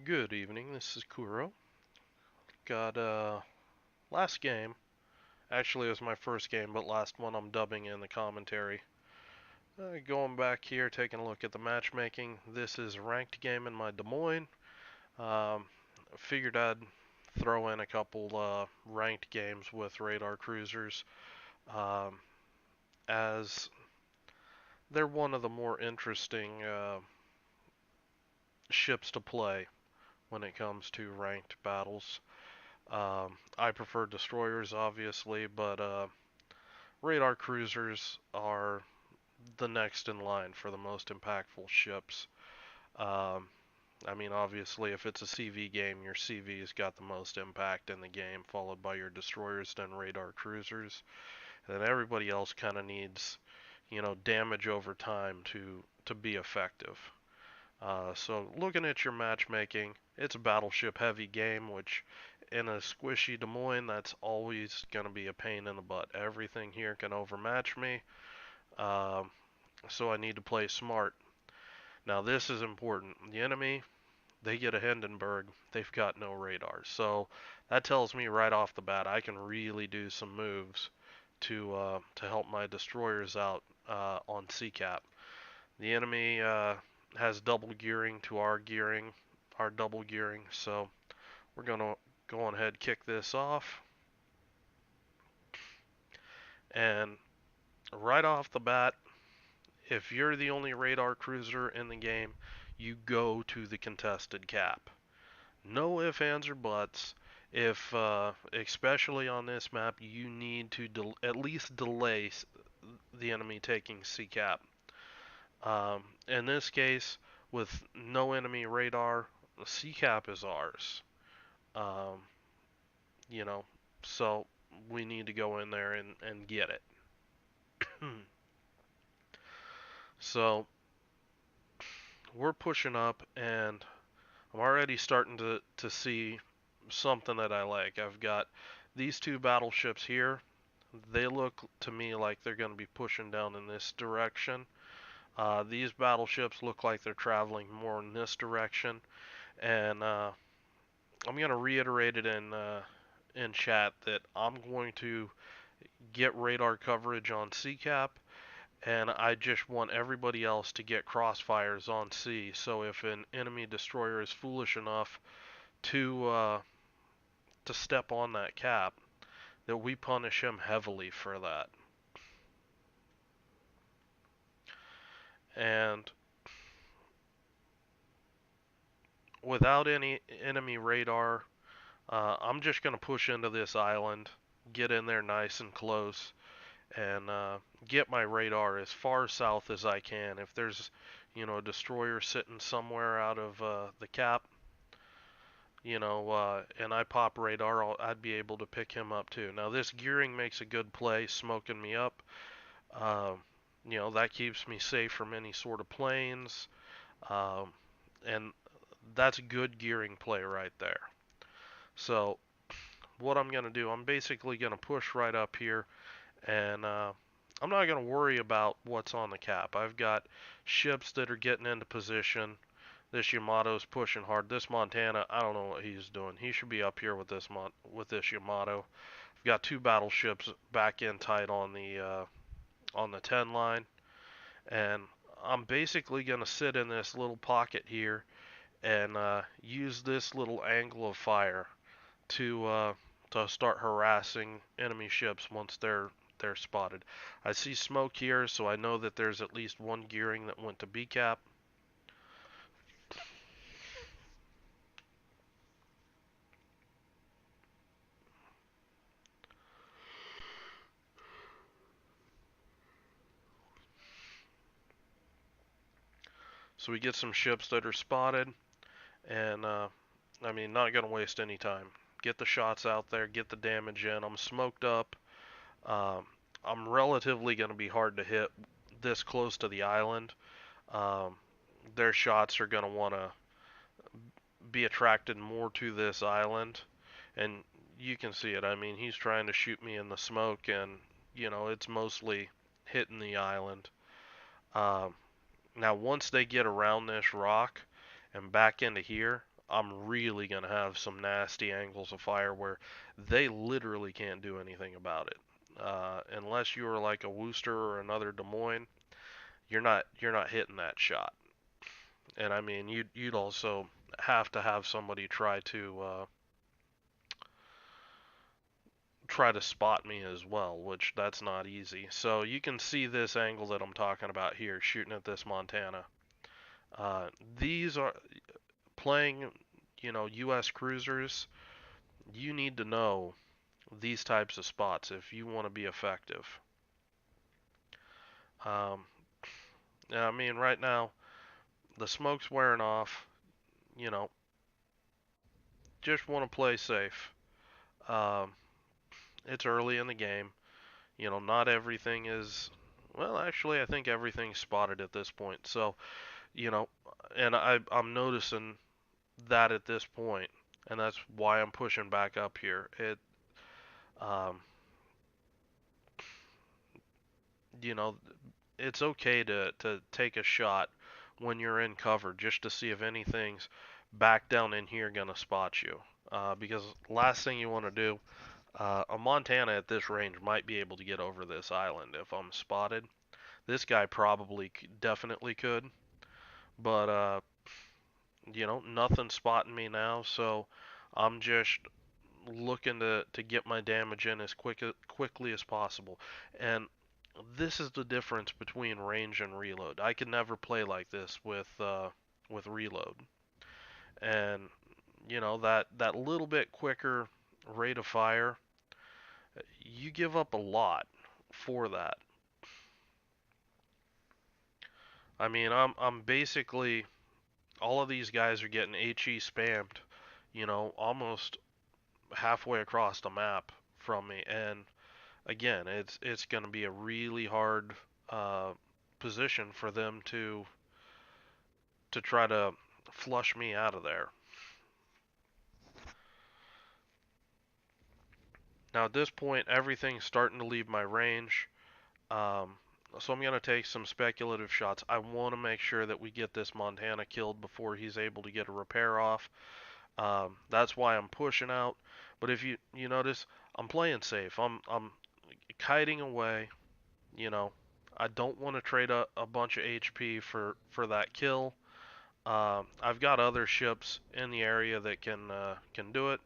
Good evening, this is Kuro. Got last game. Actually, it was my first game, but last one I'm dubbing in the commentary. Going back here, taking a look at the matchmaking. This is a ranked game in my Des Moines. Um, Figured I'd throw in a couple ranked games with radar cruisers, um, as they're one of the more interesting ships to play when it comes to ranked battles. I prefer destroyers, obviously, but radar cruisers are the next in line for the most impactful ships. Um, I mean, obviously, if it's a CV game, your CV's got the most impact in the game, followed by your destroyers, then radar cruisers. And then everybody else kind of needs, damage over time to be effective. So looking at your matchmaking, it's a battleship heavy game, which in a squishy Des Moines, that's always going to be a pain in the butt. Everything here can overmatch me, um, so I need to play smart. Now this is important. The enemy, they get a Hindenburg, they've got no radar. So that tells me right off the bat I can really do some moves to help my destroyers out on CCAP. The enemy has double gearing to our double gearing, so we're gonna go on ahead, kick this off, and right off the bat, if you're the only radar cruiser in the game, you go to the contested cap. No ifs, ands, or buts. If, especially on this map, you need to at least delay the enemy taking C cap. In this case, with no enemy radar, the C cap is ours. Um, you know, so we need to go in there and get it. So we're pushing up, and I'm already starting to see something that I like. I've got these two battleships here. They look to me like they're going to be pushing down in this direction. These battleships look like they're traveling more in this direction, and I'm going to reiterate it in chat that I'm going to get radar coverage on CCAP, and I just want everybody else to get crossfires on C. So if an enemy destroyer is foolish enough to step on that cap, that we punish him heavily for that. And without any enemy radar, I'm just going to push into this island, get in there nice and close, and get my radar as far south as I can. If there's, a destroyer sitting somewhere out of the cap, and I pop radar, I'd be able to pick him up too. Now this gearing makes a good play, smoking me up. Uh, that keeps me safe from any sort of planes, um, and that's good gearing play right there. So what I'm going to do, I'm basically going to push right up here, and I'm not going to worry about what's on the cap. I've got ships that are getting into position. This Yamato's pushing hard. This Montana, I don't know what he's doing. He should be up here with this Yamato. I've got two battleships back in tight on the 10 line, and I'm basically going to sit in this little pocket here and use this little angle of fire to start harassing enemy ships once they're spotted. I see smoke here, so I know that there's at least one gearing that went to B cap. So we get some ships that are spotted, and I mean, not gonna waste any time. Get the shots out there, get the damage in. I'm smoked up. Um, I'm relatively gonna be hard to hit this close to the island. Um, their shots are gonna want to be attracted more to this island, and you can see it. I mean, he's trying to shoot me in the smoke, and it's mostly hitting the island. Um, Now, once they get around this rock and back into here, I'm really gonna have some nasty angles of fire where they literally can't do anything about it. Unless you are like a Worcester or another Des Moines, you're not hitting that shot. And I mean, you'd also have to have somebody try to spot me as well, which that's not easy. So you can see this angle that I'm talking about here, shooting at this Montana. Uh, these are playing, U.S. cruisers. You need to know these types of spots if you want to be effective. Um, I mean, right now the smoke's wearing off. You know, just want to play safe. Um, it's early in the game. Not everything is. Well, actually, I think everything's spotted at this point. So, you know, and I'm noticing that at this point, and that's why I'm pushing back up here. Um, you know, it's okay to take a shot when you're in cover just to see if anything's back down in here gonna spot you. Because last thing you want to do, a Montana at this range might be able to get over this island if I'm spotted. This guy probably definitely could, but nothing spotting me now, so I'm just looking to get my damage in as quickly as possible. And this is the difference between range and reload. I can never play like this with reload. And that little bit quicker rate of fire, you give up a lot for that. I mean, I'm basically all of these guys are getting HE spammed, almost halfway across the map from me. And again, it's going to be a really hard uh, position for them to try to flush me out of there. Now at this point, everything's starting to leave my range. Um, so I'm going to take some speculative shots. I want to make sure that we get this Montana killed before he's able to get a repair off. That's why I'm pushing out. But if you notice, I'm playing safe. I'm kiting away. You know, I don't want to trade a bunch of HP for that kill. I've got other ships in the area that can do it.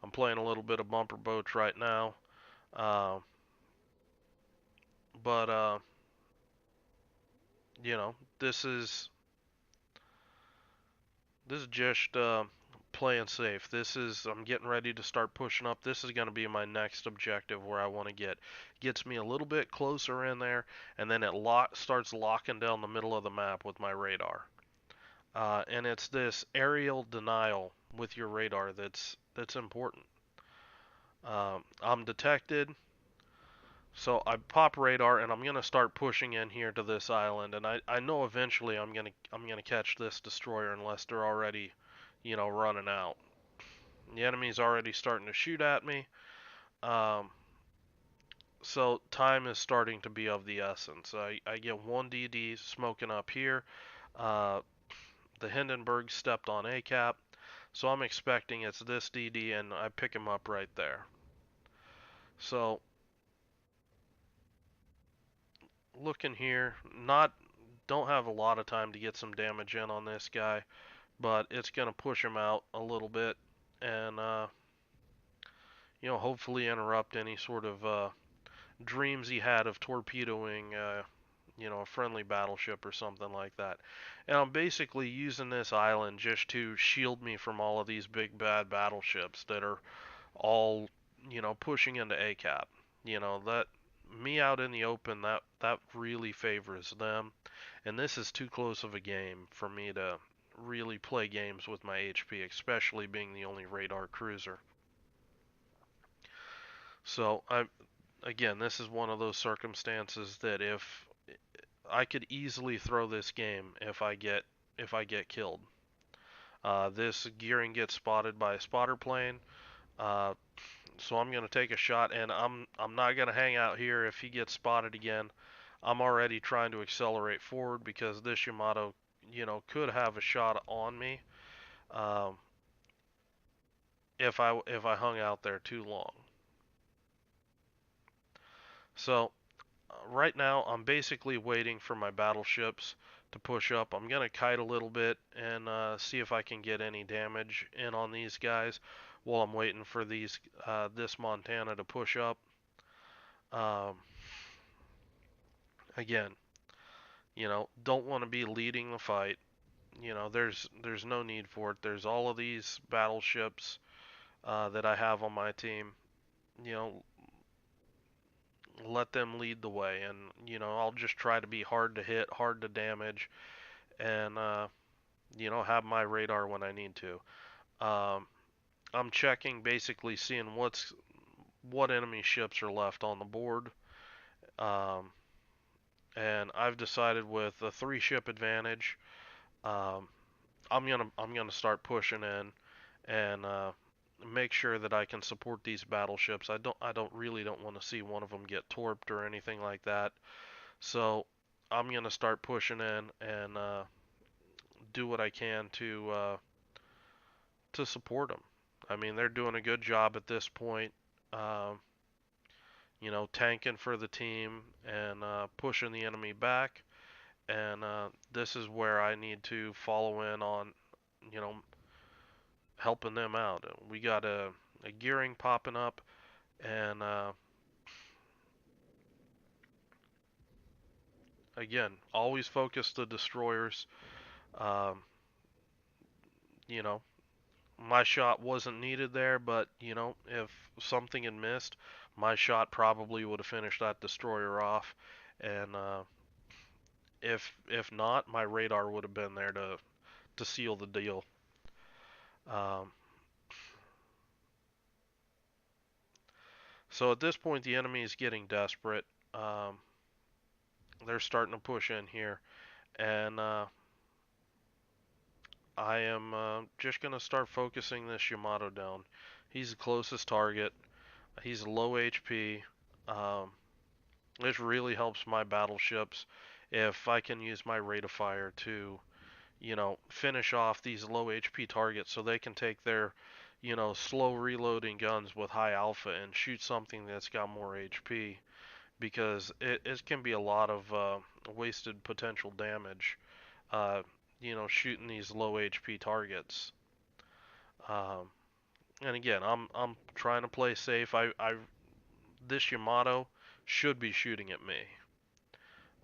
I'm playing a little bit of bumper boats right now, uh, but you know this is just playing safe. I'm getting ready to start pushing up. This is going to be my next objective where I want to gets me a little bit closer in there, and then it starts locking down the middle of the map with my radar. And it's this aerial denial with your radar that's important. I'm detected, so I pop radar and I'm gonna start pushing in here to this island, and I know eventually I'm gonna catch this destroyer unless they're already, running out. The enemy's already starting to shoot at me, um, so time is starting to be of the essence. I get one DD smoking up here. Uh, the Hindenburg stepped on A cap. So I'm expecting it's this DD and I pick him up right there. So looking here, not don't have a lot of time to get some damage in on this guy, but it's gonna push him out a little bit and hopefully interrupt any sort of dreams he had of torpedoing a friendly battleship or something like that. And I'm basically using this island just to shield me from all of these big bad battleships that are all pushing into ACAP. That me out in the open, that really favors them, and this is too close of a game for me to really play games with my HP, especially being the only radar cruiser. So I again, this is one of those circumstances that if I could easily throw this game if I get killed. This gearing gets spotted by a spotter plane. Uh, so I'm gonna take a shot, and I'm not gonna hang out here if he gets spotted again. I'm already trying to accelerate forward because this Yamato, could have a shot on me. Um, if I hung out there too long. So right now I'm basically waiting for my battleships to push up. I'm gonna kite a little bit and see if I can get any damage in on these guys while I'm waiting for this Montana to push up. Um, Again, don't want to be leading the fight. There's no need for it. There's all of these battleships that I have on my team. You know, let them lead the way, and I'll just try to be hard to hit, hard to damage, and have my radar when I need to. Um, I'm checking, basically seeing what enemy ships are left on the board. Um, and I've decided with a 3 ship advantage, um, I'm gonna start pushing in and make sure that I can support these battleships. I don't really want to see one of them get torped or anything like that. So I'm gonna start pushing in and do what I can to support them. I mean, they're doing a good job at this point. Um, Tanking for the team and pushing the enemy back. And this is where I need to follow in on, you know, helping them out. We got a gearing popping up, and again, always focus the destroyers. Um, you know, my shot wasn't needed there, but if something had missed, my shot probably would have finished that destroyer off, and if not, my radar would have been there to seal the deal. Um, so at this point, the enemy is getting desperate. Um, they're starting to push in here, and I am just gonna start focusing this Yamato down. He's the closest target. He's low HP. Um, this really helps my battleships if I can use my rate of fire to, finish off these low HP targets so they can take their, slow reloading guns with high alpha and shoot something that's got more HP because it can be a lot of wasted potential damage, uh, shooting these low HP targets. Um, and again, I'm trying to play safe. This Yamato should be shooting at me.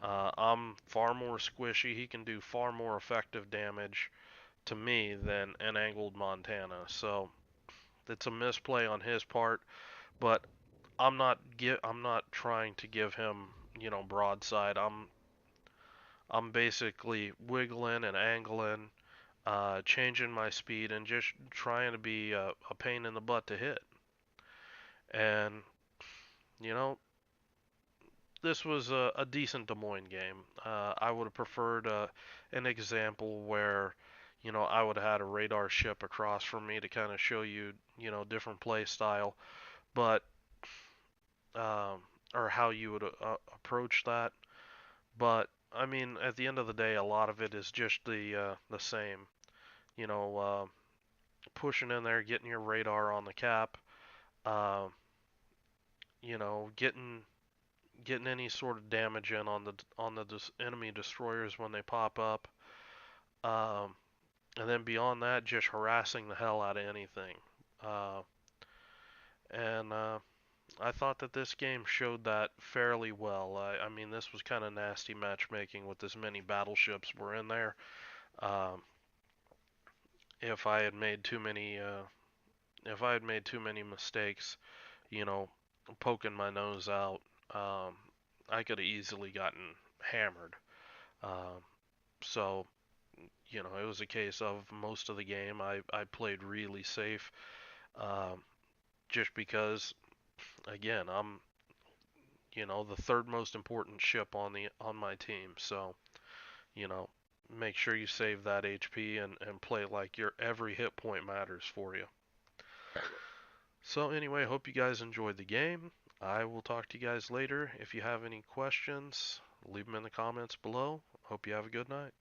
I'm far more squishy. He can do far more effective damage to me than an angled Montana. So it's a misplay on his part, but I'm not trying to give him, broadside. I'm basically wiggling and angling, changing my speed and just trying to be a pain in the butt to hit. And you know, this was a decent Des Moines game. I would have preferred an example where, I would have had a radar ship across from me to kind of show you, different play style, but um, or how you would approach that. But I mean, at the end of the day, a lot of it is just the same. You know, pushing in there, getting your radar on the cap, uh, getting any sort of damage in on the enemy destroyers when they pop up, um, and then beyond that, just harassing the hell out of anything. Uh, and I thought that this game showed that fairly well. I mean, this was kind of nasty matchmaking with as many battleships were in there. Um, if I had made too many, if I had made too many mistakes, you know, poking my nose out, um, I could have easily gotten hammered. Um, so, it was a case of most of the game I played really safe, um, just because, again, I'm, the third most important ship on my team. So, you know, make sure you save that HP and play like your every hit point matters for you. So anyway, hope you guys enjoyed the game. I will talk to you guys later. If you have any questions, leave them in the comments below. Hope you have a good night.